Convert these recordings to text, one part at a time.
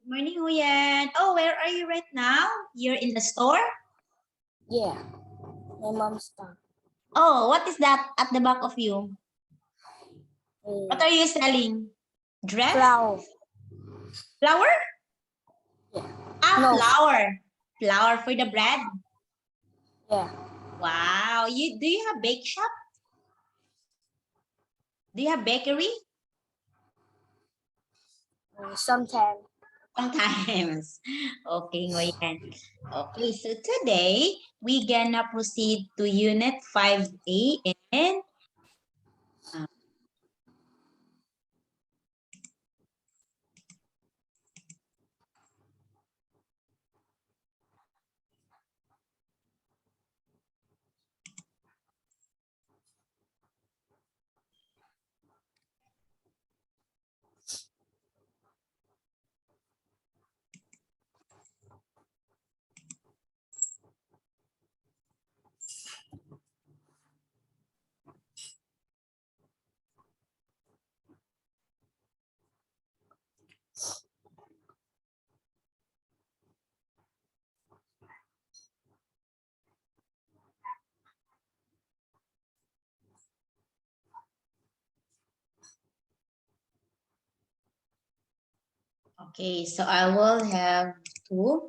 Morning, Huyan. Oh, where are you right now? You're in the store? Yeah, my mom's done. Oh, what is that at the back of you? What are you selling? Dress? Flour. Flour? Yeah. Ah, No. flour. Flour for the bread? Yeah. Wow. Do you have bake shop? Do you have bakery? Sometimes. Sometimes. Okay, Nguyen. Okay, so today we gonna proceed to Unit 5A and okay, so I will have two.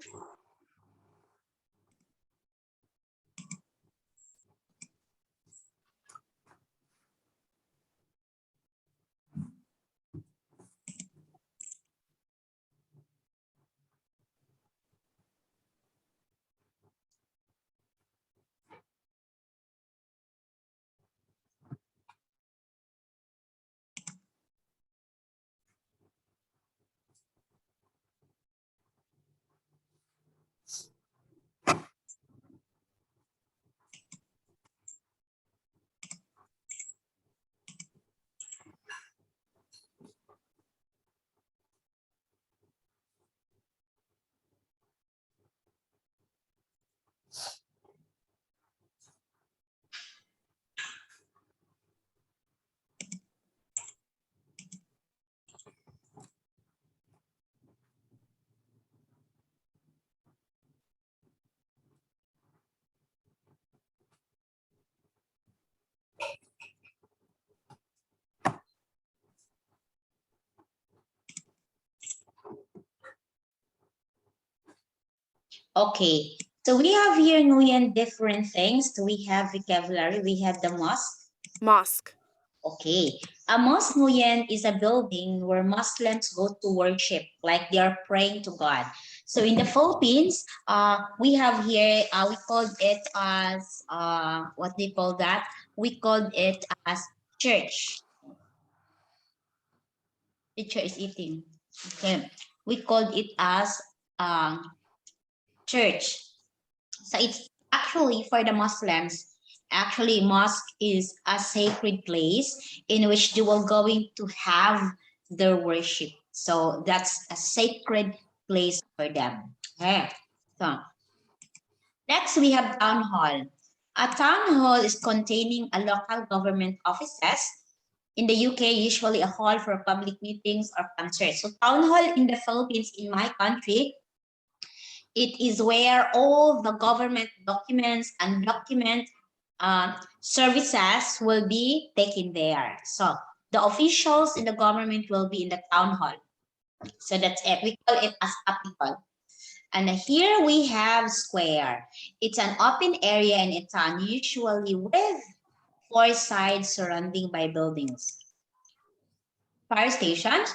Okay, so we have here, Nguyen, different things. So we have vocabulary, we have the mosque. Mosque. Okay, a mosque, Nguyen, is a building where Muslims go to worship, like they are praying to God. So in the Philippines, we have here, we called it as, what they call that? We called it as church. Teacher is eating. Okay, we called it as church. So it's actually for the Muslims. Actually, mosque is a sacred place in which they will going to have their worship. So that's a sacred place for them. Okay. So next we have town hall. A town hall is containing a local government offices. In the UK, usually a hall for public meetings or concerts. So town hall in the Philippines, in my country, it is where all the government documents and document services will be taken there. So the officials in the government will be in the town hall. So that's it. We call it as capital. And here we have square. It's an open area in a town, usually with four sides surrounding by buildings. Fire station.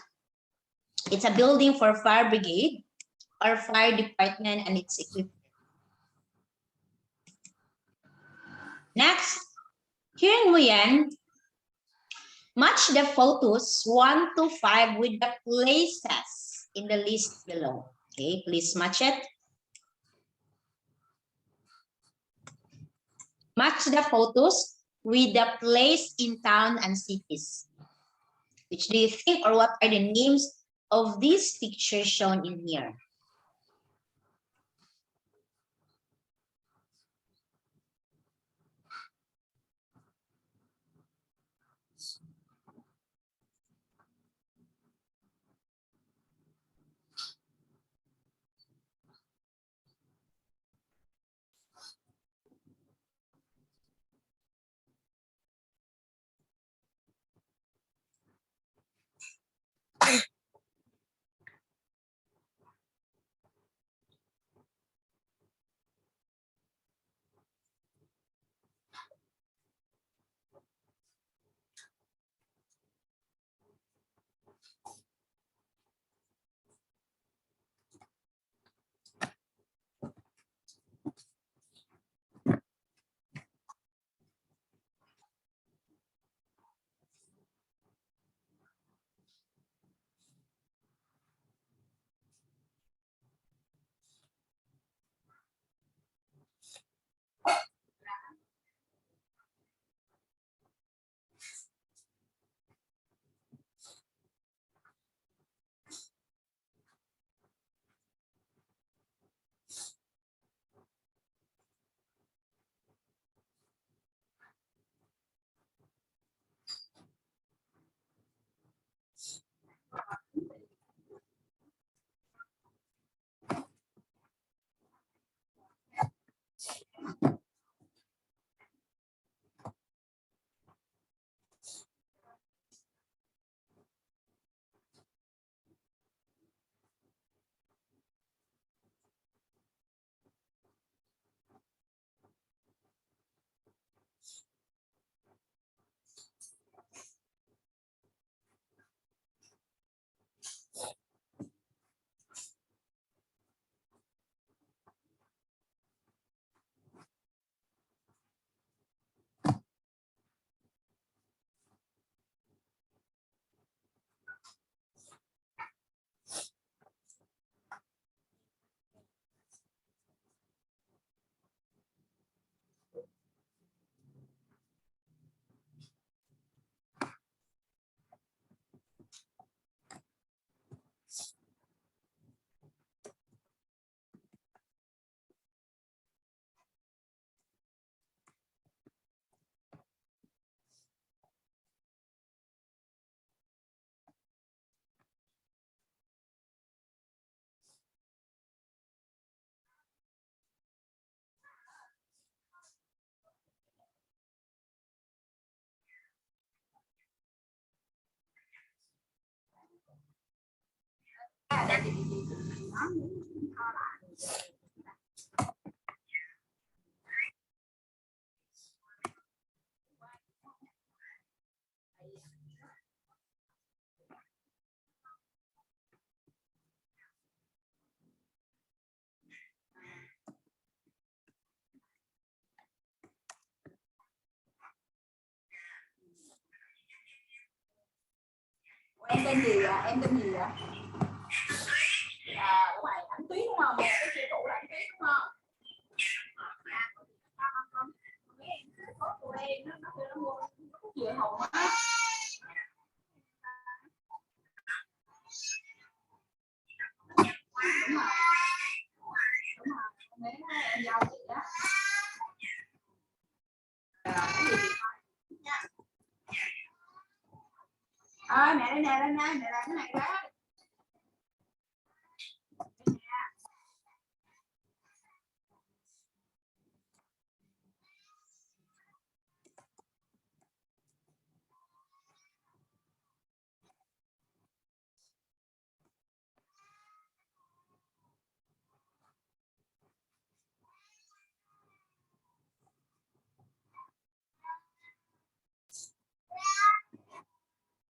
It's a building for fire brigade or fire department and its equipment. Next, here in Nguyen, match the photos 1 to 5 with the places in the list below. Okay, please match it. Match the photos with the place in town and cities. Which do you think, or what are the names of these pictures shown in here? Em tên gì ạ? Em tên gì ạ? Đúng rồi, anh Tuyết đúng không? Cái chị cũ là anh Tuyết đúng không? Của em nó kêu nó mua dừa hồng á. Đúng rồi. Đúng rồi. Con bé nó em dâu chị đó. Cái gì chị coi. Mẹ đây nè, lên đây, mẹ làm cái này đó.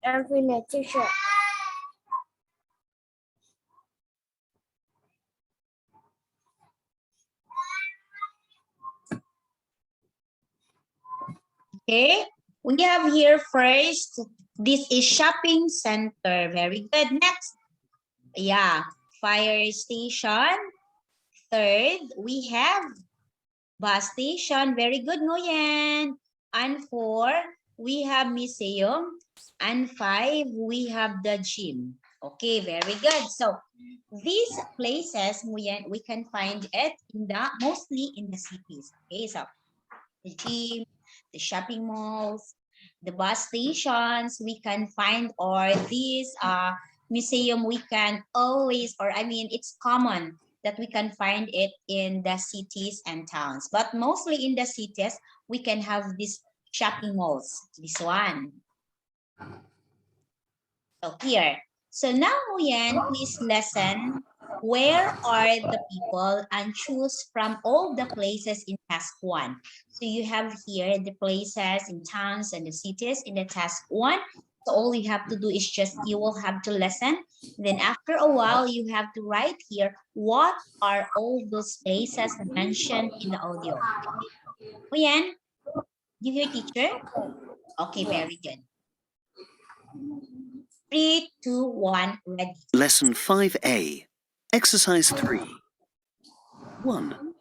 Every teacher. Okay, we have here first, this is shopping center. Very good. Next, yeah, fire station. Third, we have bus station. Very good, Nguyen. And four, we have museum. And five, we have the gym. Okay, very good. So these places, Nguyen, we can find it in the mostly in the cities. Okay, so the gym, the shopping malls, the bus stations we can find, or these museum we can always, or I mean it's common that we can find it in the cities and towns, but mostly in the cities we can have these shopping malls. This one. So here. So now, Nguyen, please listen. Where are the people and choose from all the places in task one. So you have here the places in towns and the cities in the task one. So all you have to do is just you will have to listen. Then after a while, you have to write here what are all those places mentioned in the audio. Nguyen, give your teacher. Okay, Yeah. very good. 3, 2, 1, ready. Lesson 5A. Exercise 3. 1.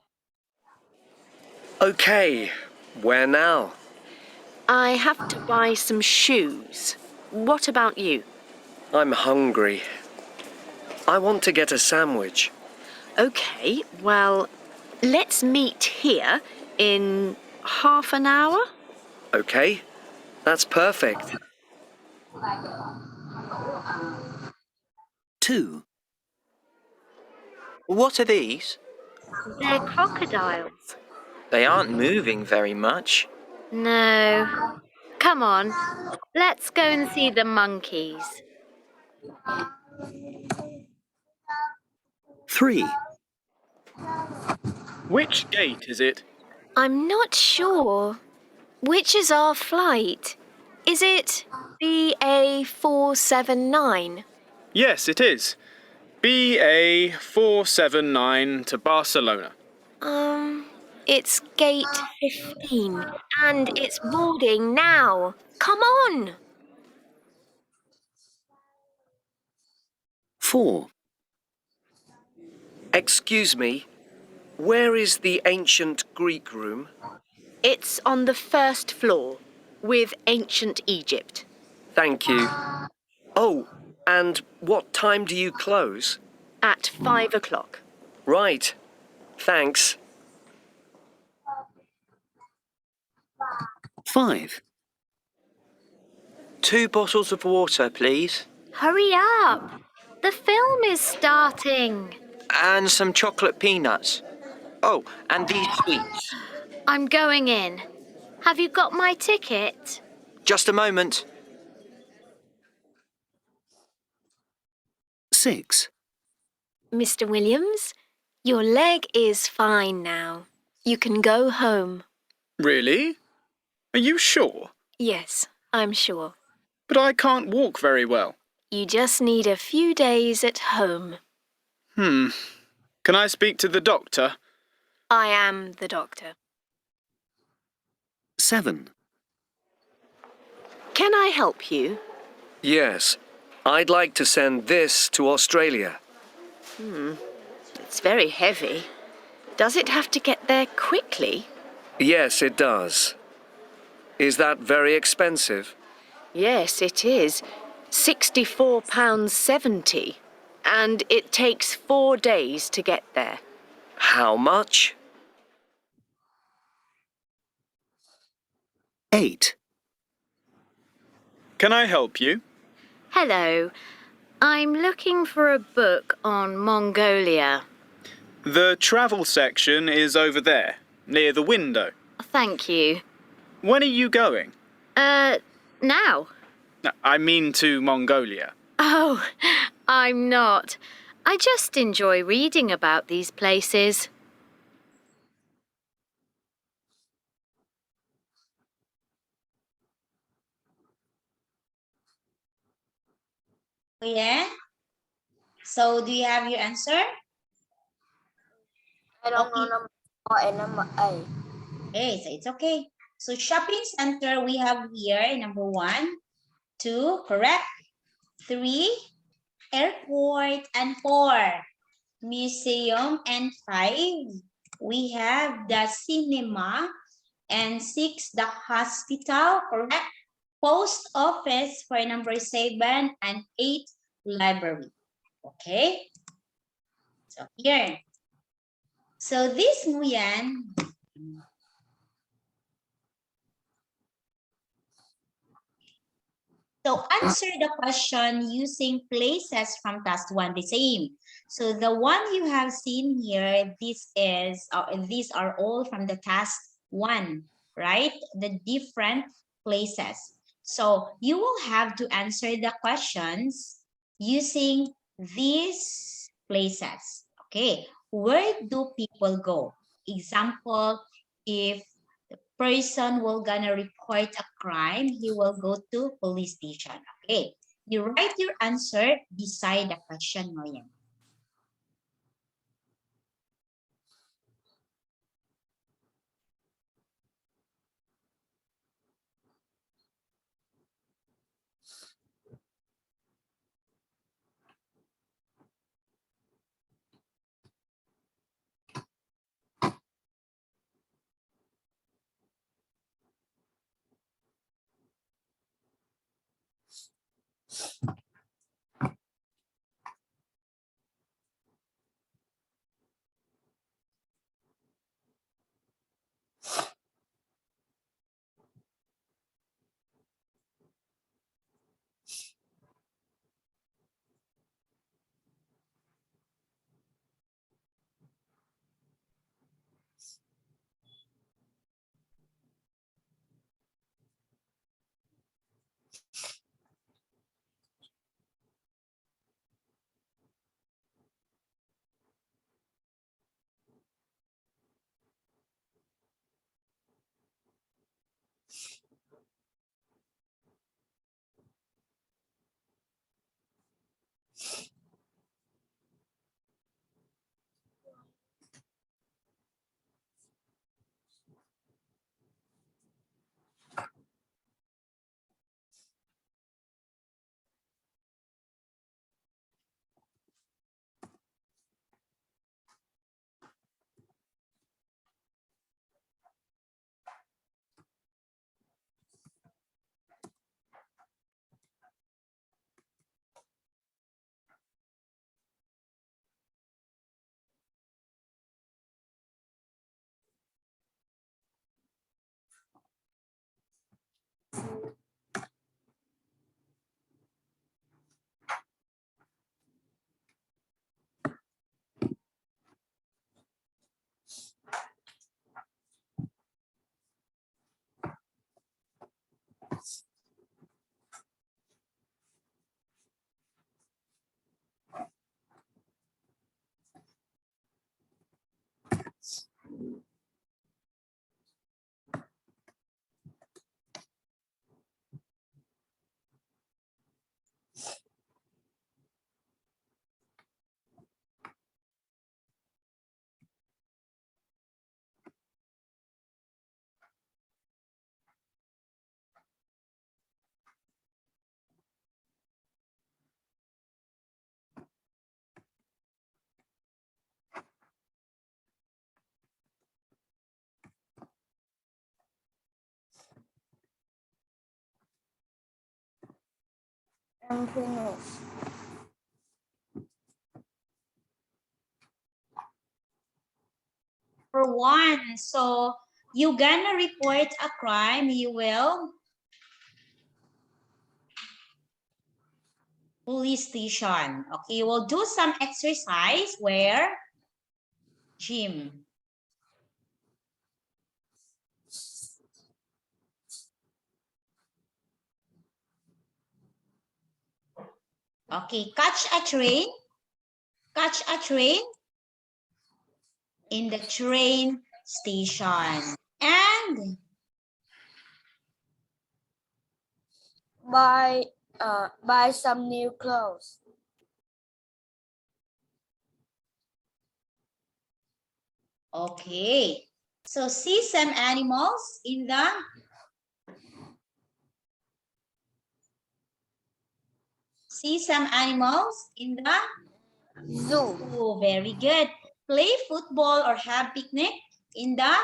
Okay, where now? I have to buy some shoes. What about you? I'm hungry. I want to get a sandwich. Okay, well, let's meet here in half an hour. Okay, that's perfect. 2. What are these? They're crocodiles. They aren't moving very much. No. Come on, let's go and see the monkeys. 3. Which gate is it? I'm not sure. Which is our flight? Is it BA479? Yes, it is. BA479 to Barcelona. It's gate 15 and it's boarding now. Come on! 4. Excuse me, where is the ancient Greek room? It's on the first floor with ancient Egypt. Thank you. Oh, and what time do you close? At 5 o'clock. Right, thanks. 5. 2 bottles of water, please. Hurry up! The film is starting. And some chocolate peanuts. Oh, and these sweets. I'm going in. Have you got my ticket? Just a moment. 6. Mr. Williams, your leg is fine now. You can go home. Really? Are you sure? Yes, I'm sure. But I can't walk very well. You just need a few days at home. Can I speak to the doctor? I am the doctor. 7. Can I help you? Yes. I'd like to send this to Australia. It's very heavy. Does it have to get there quickly? Yes, it does. Is that very expensive? Yes, it is. £64.70. And it takes 4 days to get there. How much? 8. Can I help you? Hello. I'm looking for a book on Mongolia. The travel section is over there, near the window. Thank you. When are you going? Now? No, I mean to Mongolia. Oh, I'm not. I just enjoy reading about these places. Yeah. So do you have your answer? I don't Okay. know number 4 and number 8. Okay, so it's okay. So shopping center we have here number 1, 2, correct? 3, airport, and 4, museum, and 5, we have the cinema, and 6, the hospital, correct? Post office for number 7, and 8, library. Okay? So here. So this Nguyen, so answer the question using places from task 1, the same. So the one you have seen here, these are all from the task 1, right? The different places. So you will have to answer the questions using these places. Okay, where do people go? Example, if person will gonna report a crime, he will go to police station. Okay, you write your answer beside the question, Noyan. I'm finished. For one, so you gonna report a crime, you will police station. Okay, we'll do some exercise where gym. Okay, catch a train in the train station. And Buy some new clothes. okay, so see some animals in the Zoo. zoo. Very good. Play football or have picnic in the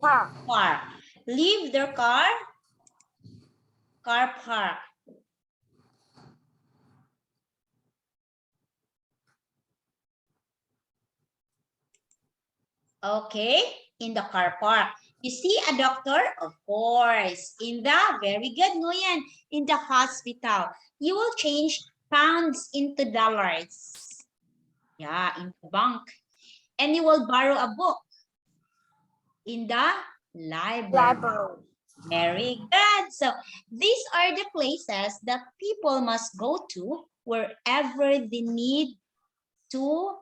Park. park. Leave their car park. Okay, in the car park. You see a doctor? Of course. In the, very good, Nguyen, in the hospital. You will change pounds into dollars. Yeah, in the bank. And you will borrow a book in the library. Very good. So these are the places that people must go to wherever they need to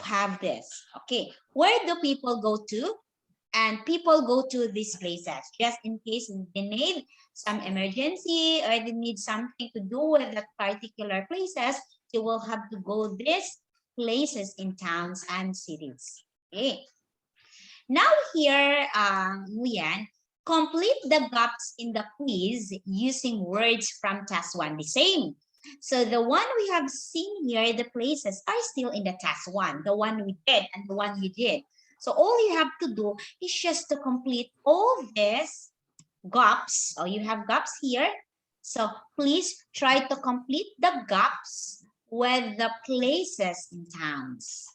have this. Okay, where do people go to? And people go to these places just in case they need some emergency or they need something to do with that particular places. They will have to go these places in towns and cities. Okay. Now here, Nguyen, complete the gaps in the quiz using words from task 1, the same. So the one we have seen here, the places are still in the task 1, the one we did and the one you did. So all you have to do is just to complete all these gaps. Oh, you have gaps here. So please try to complete the gaps with the places in towns.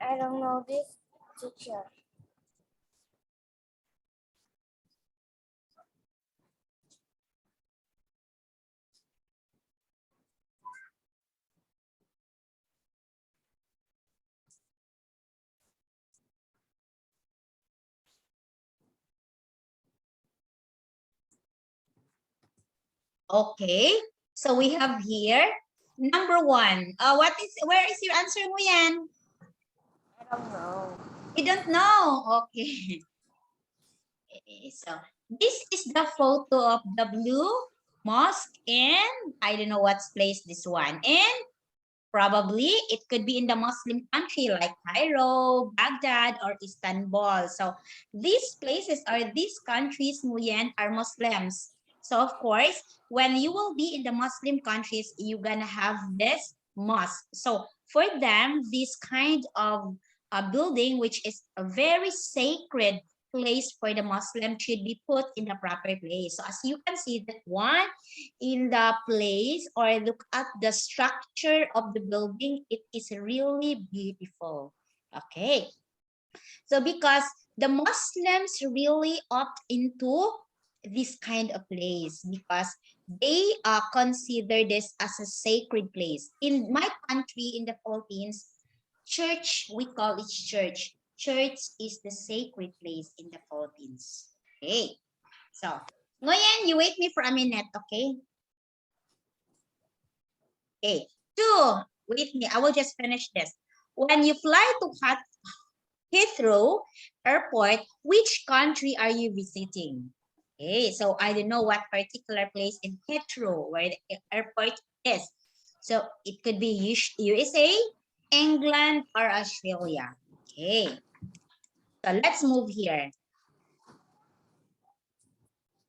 I don't know this, teacher. Okay, so we have here number one. Where is your answer, Nguyen? I don't know. You don't know. Okay. So this is the photo of the blue mosque, and I don't know what's place this one. And probably it could be in the Muslim country like Cairo, Baghdad, or Istanbul. So these places or these countries, Nguyen, are Muslims. So of course, when you will be in the Muslim countries, you're gonna have this mosque. So for them, this kind of a building, which is a very sacred place for the Muslim, should be put in the proper place. So as you can see, that one in the place or look at the structure of the building, it is really beautiful. Okay, so because the Muslims really opt into this kind of place because they consider this as a sacred place. In my country, in the Philippines, church, we call it church. Church is the sacred place in the Philippines. Okay. So, ngayon, you wait me for a minute, okay? Okay. Two, wait me. I will just finish this. When you fly to Heathrow Airport, which country are you visiting? Okay, so I don't know what particular place in Heathrow where the airport is. So it could be USA, England, or Australia. Okay, so let's move here.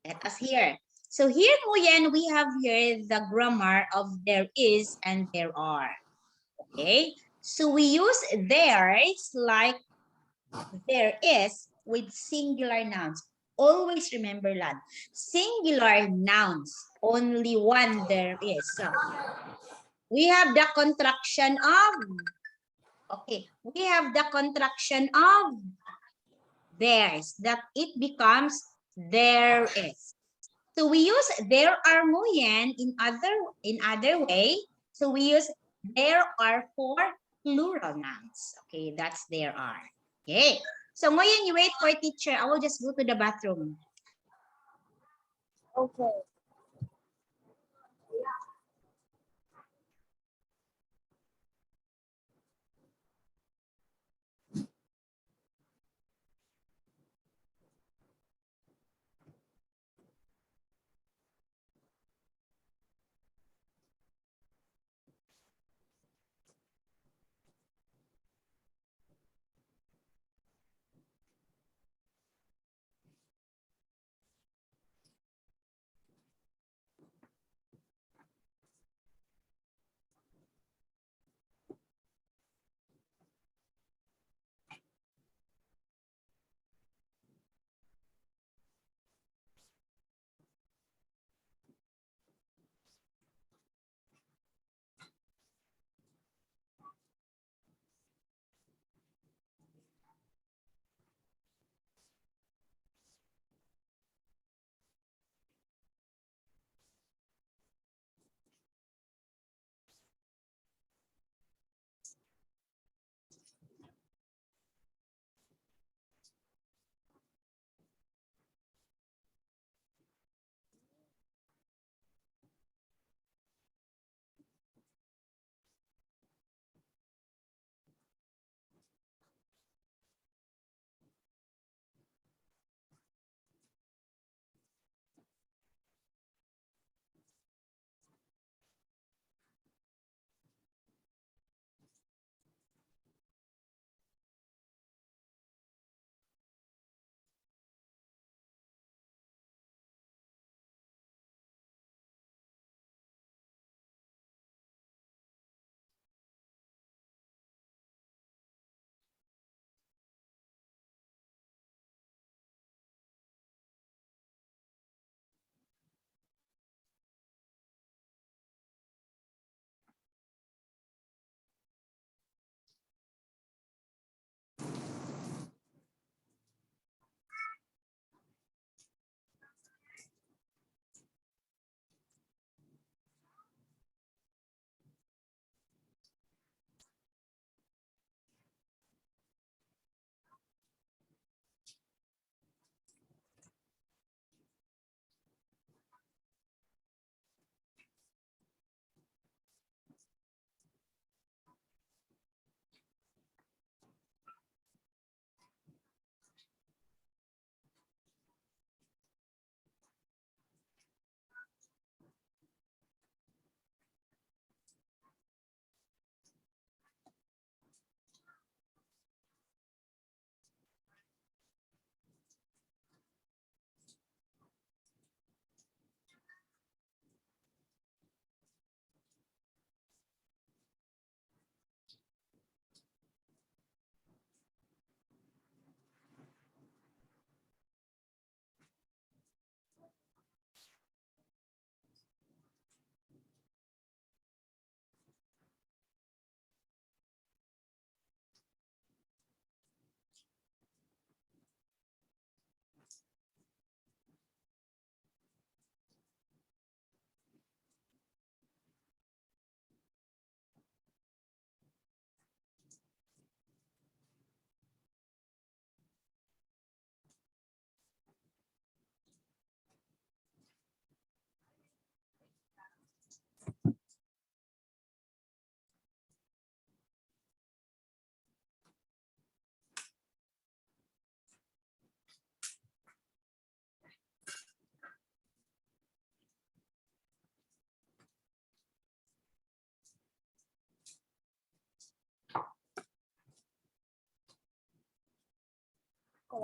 Let us hear. So here, Nguyen, we have here the grammar of there is and there are. Okay, so we use there's like there is with singular nouns. Always remember that. Singular nouns, only one there is. So we have the contraction of, okay, we have the contraction of theirs, that it becomes there is. So we use there are Nguyen in other way. So we use there are for plural nouns. Okay, that's there are. Okay. So Nguyen, you wait for teacher. I will just go to the bathroom. Okay.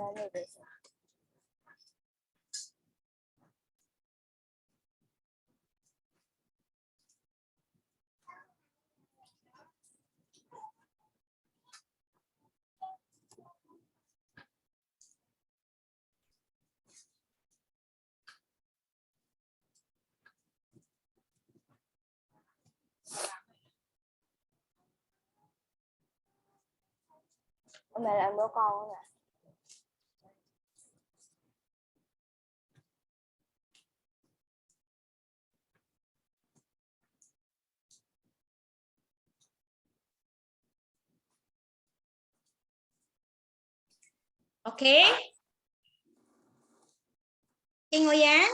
noodles. Mẹ làm bữa con không ạ? Okay? Okay, Nguyen?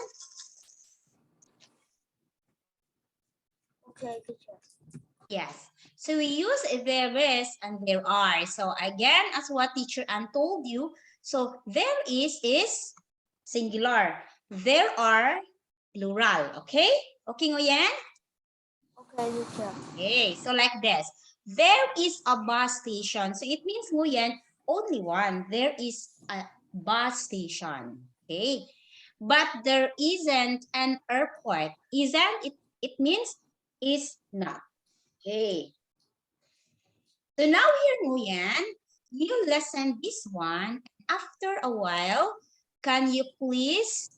Okay, teacher. Yes. So we use there is and there are. So again, as what teacher Ann told you, so there is singular. There are plural. Okay? Okay, Nguyen? Okay, teacher. Okay, so like this. There is a bus station. So it means, Nguyen, only one. There is a bus station. Okay. But there isn't an airport. Isn't it means is not. Okay. So now here, Nguyen, you listen this one. After a while, can you please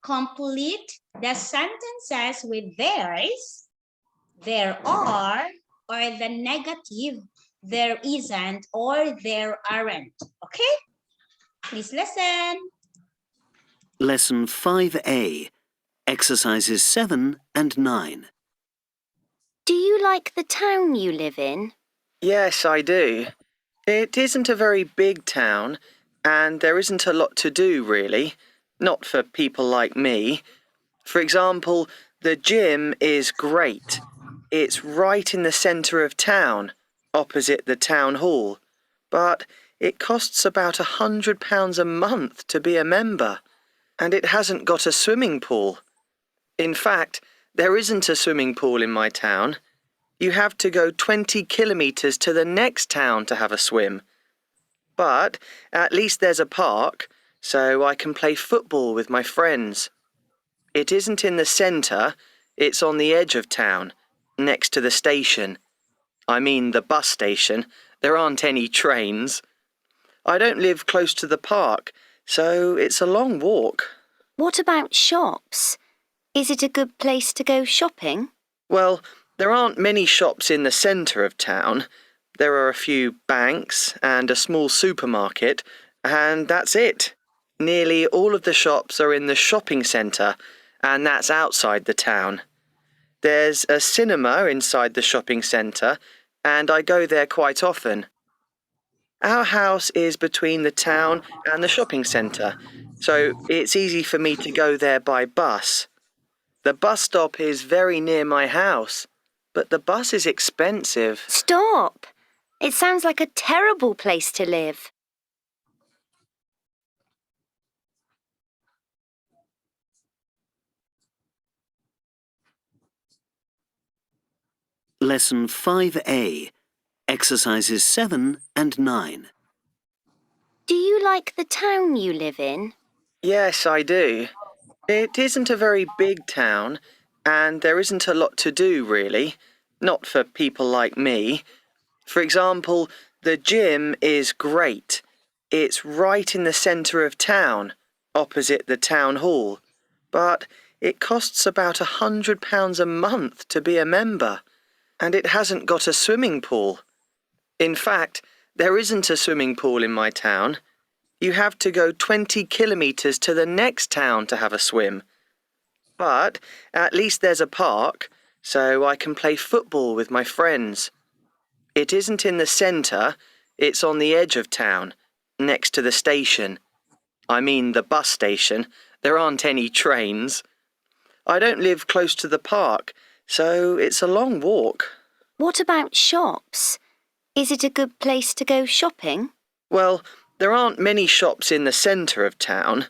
complete the sentences with theirs, there are, or the negative, there isn't, or there aren't. Okay? Please listen. Lesson 5A, exercises 7 and 9. Do you like the town you live in? Yes, I do. It isn't a very big town, and there isn't a lot to do, really. Not for people like me. For example, the gym is great. It's right in the centre of town, opposite the town hall. But it costs about £100 a month to be a member, and it hasn't got a swimming pool. In fact, there isn't a swimming pool in my town. You have to go 20 kilometres to the next town to have a swim. But at least there's a park, so I can play football with my friends. It isn't in the centre, it's on the edge of town, next to the station. I mean the bus station. There aren't any trains. I don't live close to the park, so it's a long walk. What about shops? Is it a good place to go shopping? Well, there aren't many shops in the centre of town. There are a few banks and a small supermarket, and that's it. Nearly all of the shops are in the shopping centre, and that's outside the town. There's a cinema inside the shopping centre, and I go there quite often. Our house is between the town and the shopping centre, so it's easy for me to go there by bus. The bus stop is very near my house, but the bus is expensive. Stop! It sounds like a terrible place to live. Lesson 5A, exercises 7 and 9. Do you like the town you live in? Yes, I do. It isn't a very big town, and there isn't a lot to do, really. Not for people like me. For example, the gym is great. It's right in the centre of town, opposite the town hall. But it costs about £100 a month to be a member, and it hasn't got a swimming pool. In fact, there isn't a swimming pool in my town. You have to go 20 kilometres to the next town to have a swim. But at least there's a park, so I can play football with my friends. It isn't in the centre, it's on the edge of town, next to the station. I mean the bus station. There aren't any trains. I don't live close to the park, so it's a long walk. What about shops? Is it a good place to go shopping? Well, there aren't many shops in the centre of town.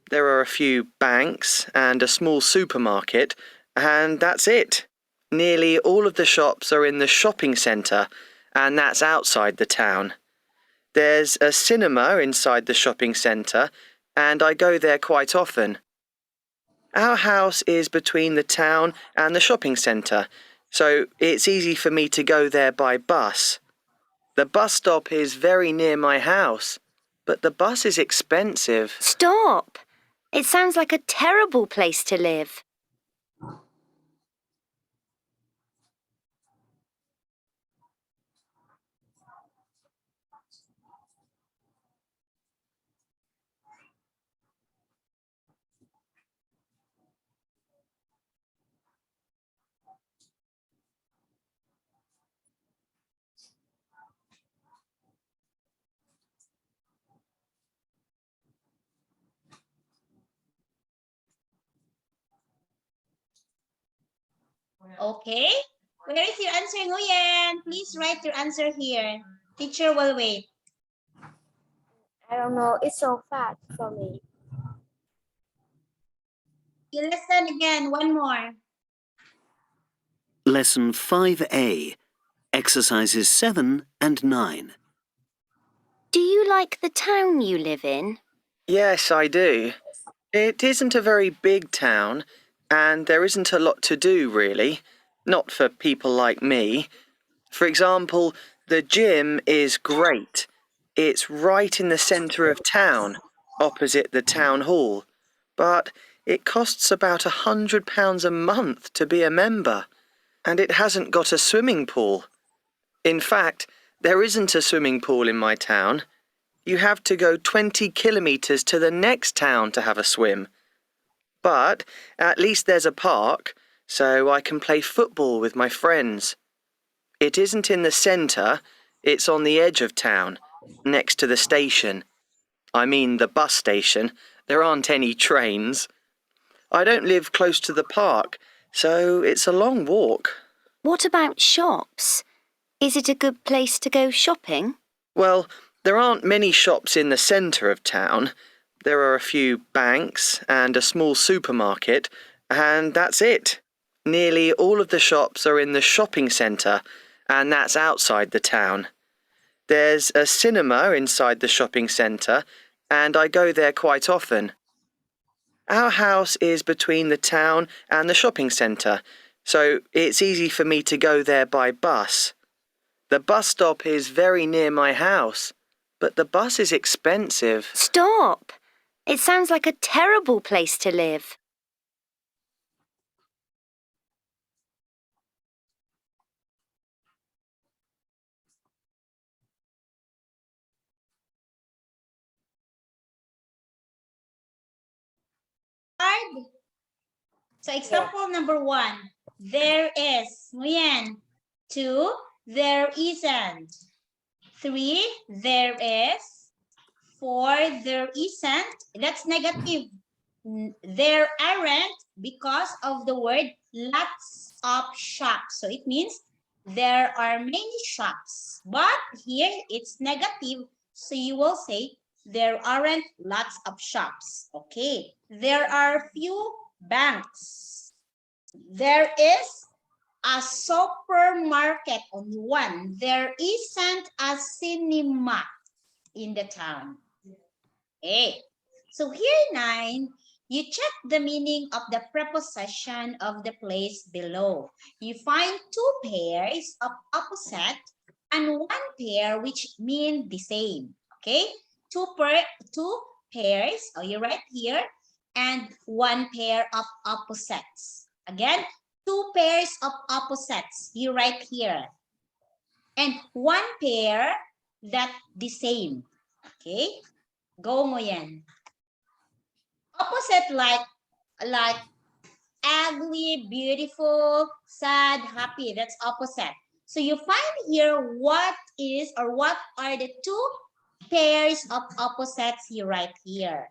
There are a few banks and a small supermarket, and that's it. Nearly all of the shops are in the shopping centre, and that's outside the town. There's a cinema inside the shopping centre, and I go there quite often. Our house is between the town and the shopping centre, so it's easy for me to go there by bus. The bus stop is very near my house, but the bus is expensive. Stop! It sounds like a terrible place to live. Okay. Where is your answer, Nguyen? Please write your answer here. Teacher will wait. I don't know. It's so fast for me. You listen again, one more. Lesson 5A, exercises 7 and 9. Do you like the town you live in? Yes, I do. It isn't a very big town, and there isn't a lot to do, really. Not for people like me. For example, the gym is great. It's right in the centre of town, opposite the town hall. But it costs about £100 a month to be a member, and it hasn't got a swimming pool. In fact, there isn't a swimming pool in my town. You have to go 20 kilometres to the next town to have a swim. But at least there's a park, so I can play football with my friends. It isn't in the centre, it's on the edge of town, next to the station. I mean the bus station. There aren't any trains. I don't live close to the park, so it's a long walk. What about shops? Is it a good place to go shopping? Well, there aren't many shops in the centre of town. There are a few banks and a small supermarket, and that's it. Nearly all of the shops are in the shopping centre, and that's outside the town. There's a cinema inside the shopping centre, and I go there quite often. Our house is between the town and the shopping centre, so it's easy for me to go there by bus. The bus stop is very near my house, but the bus is expensive. Stop! It sounds like a terrible place to live. Hard. So example number 1. There is. Nguyen. 2. There isn't. 3. There is. 4. There isn't. That's negative. There aren't because of the word lots of shops. So it means there are many shops. But here it's negative. So you will say there aren't lots of shops. Okay. There are few banks. There is a supermarket, only one. There isn't a cinema in the town. Okay. So here 9, you check the meaning of the preposition of the place below. You find 2 pairs of opposite and 1 pair which mean the same. Okay. Two pairs, you write here, and 1 pair of opposites. Again, 2 pairs of opposites, you write here. And 1 pair that the same. Okay. Go mo yan. Opposite like ugly, beautiful, sad, happy. That's opposite. So you find here what is or what are the 2 pairs of opposites you write here.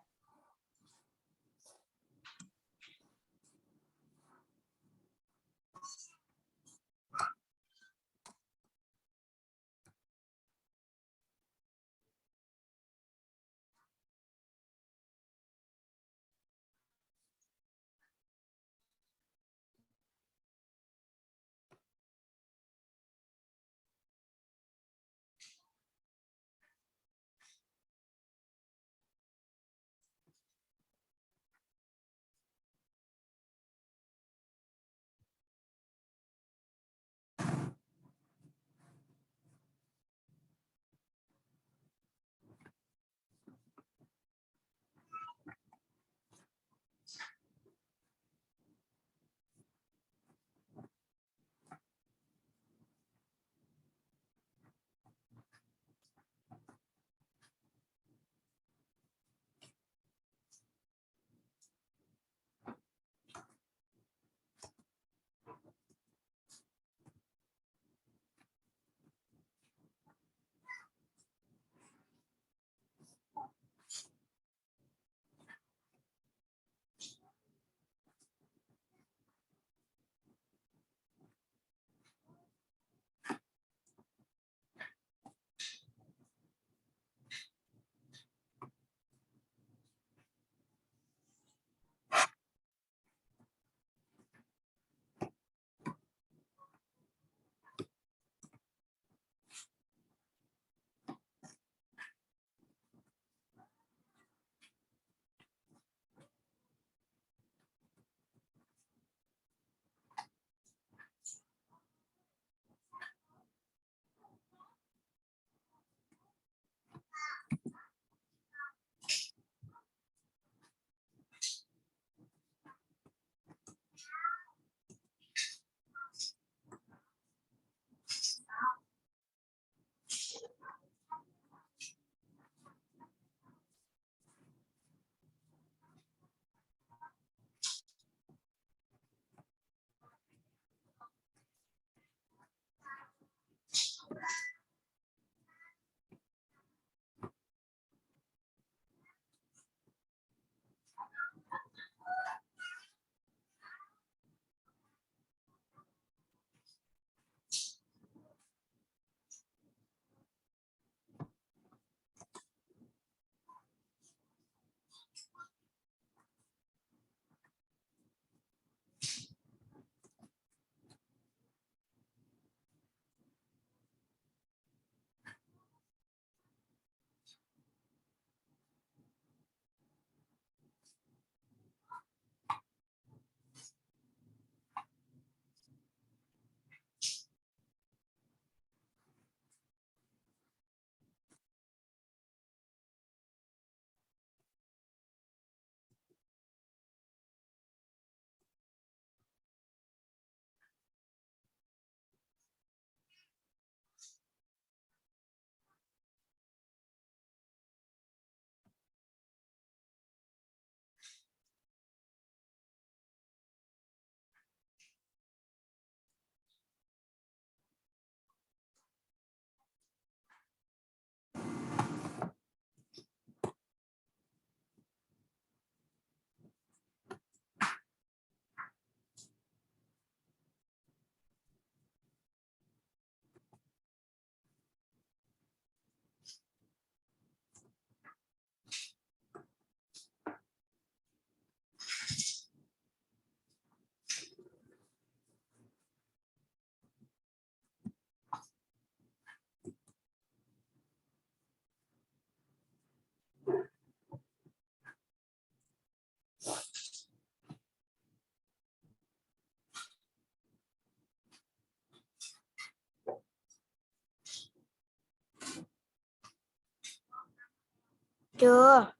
Chưa.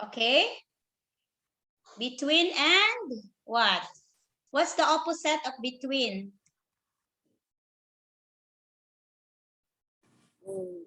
Okay? Between and what? What's the opposite of between? Ừ.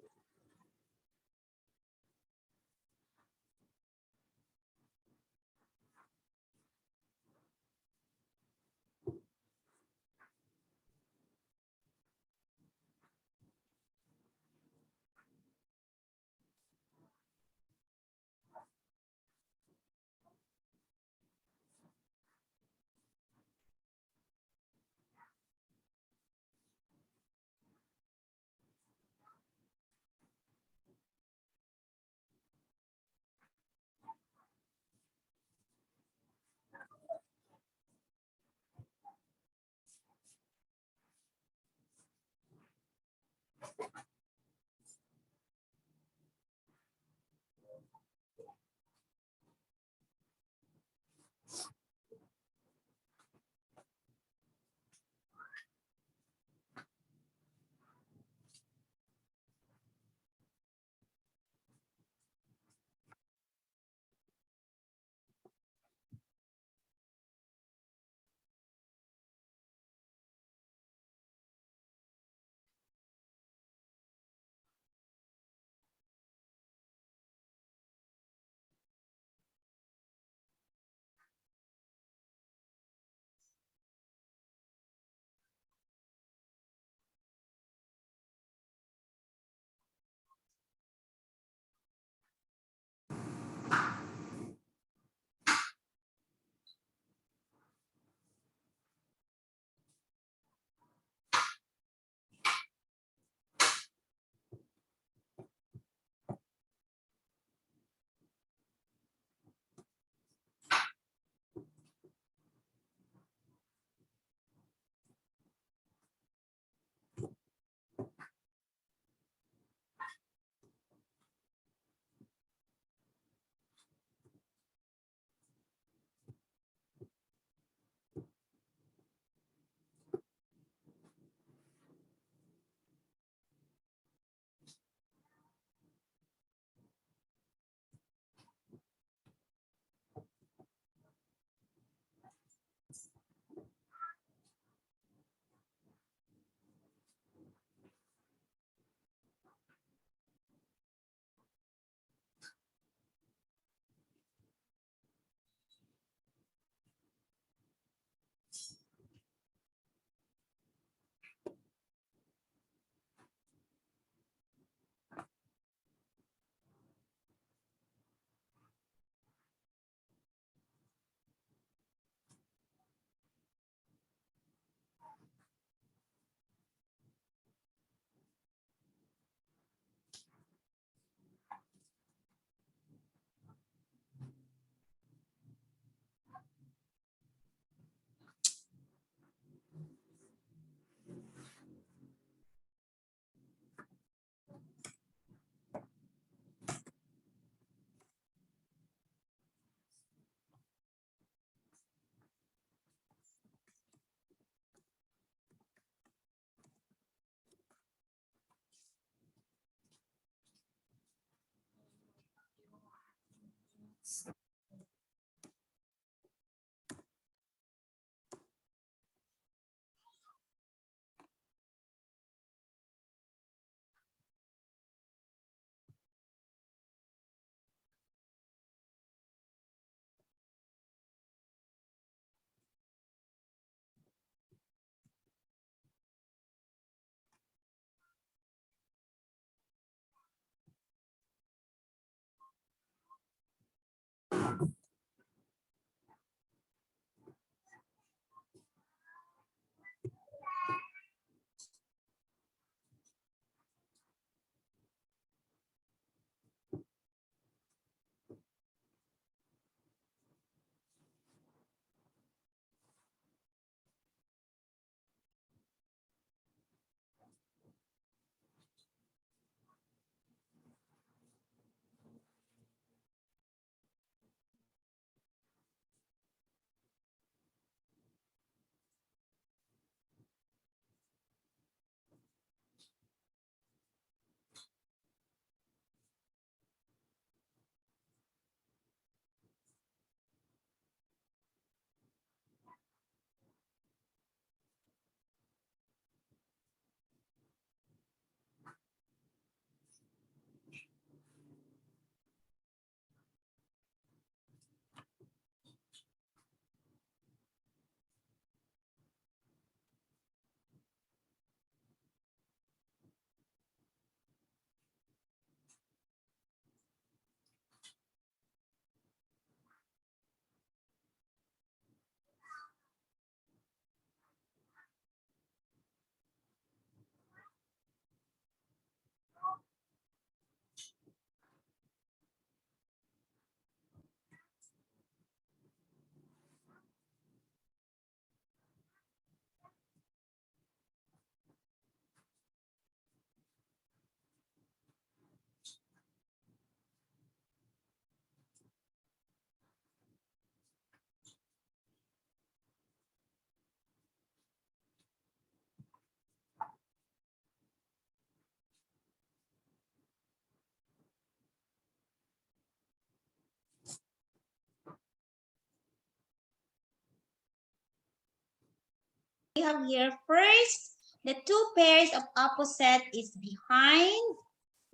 we have here first, the two pairs of opposite is behind.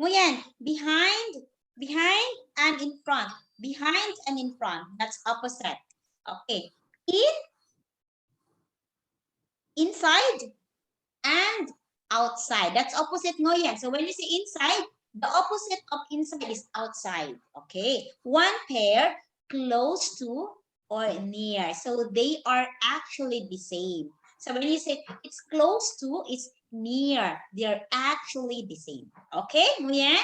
Nguyen, behind and in front. Behind and in front. That's opposite. Okay. Inside and outside. That's opposite Nguyen. So when you say inside, the opposite of inside is outside. Okay. One pair close to or near. So they are actually the same. So when you say it's close to, it's near. They're actually the same. Okay, Nguyen?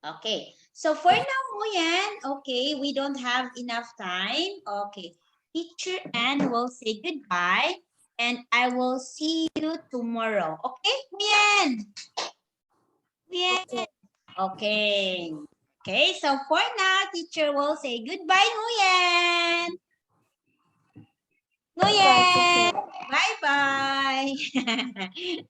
Okay. So for now, Nguyen, okay, we don't have enough time. Okay. Teacher Anne will say goodbye and I will see you tomorrow. Okay, Nguyen? Nguyen? Okay. Okay. Okay, so for now, teacher will say goodbye, Nguyen. Goodbye, Nguyen, teacher. bye-bye.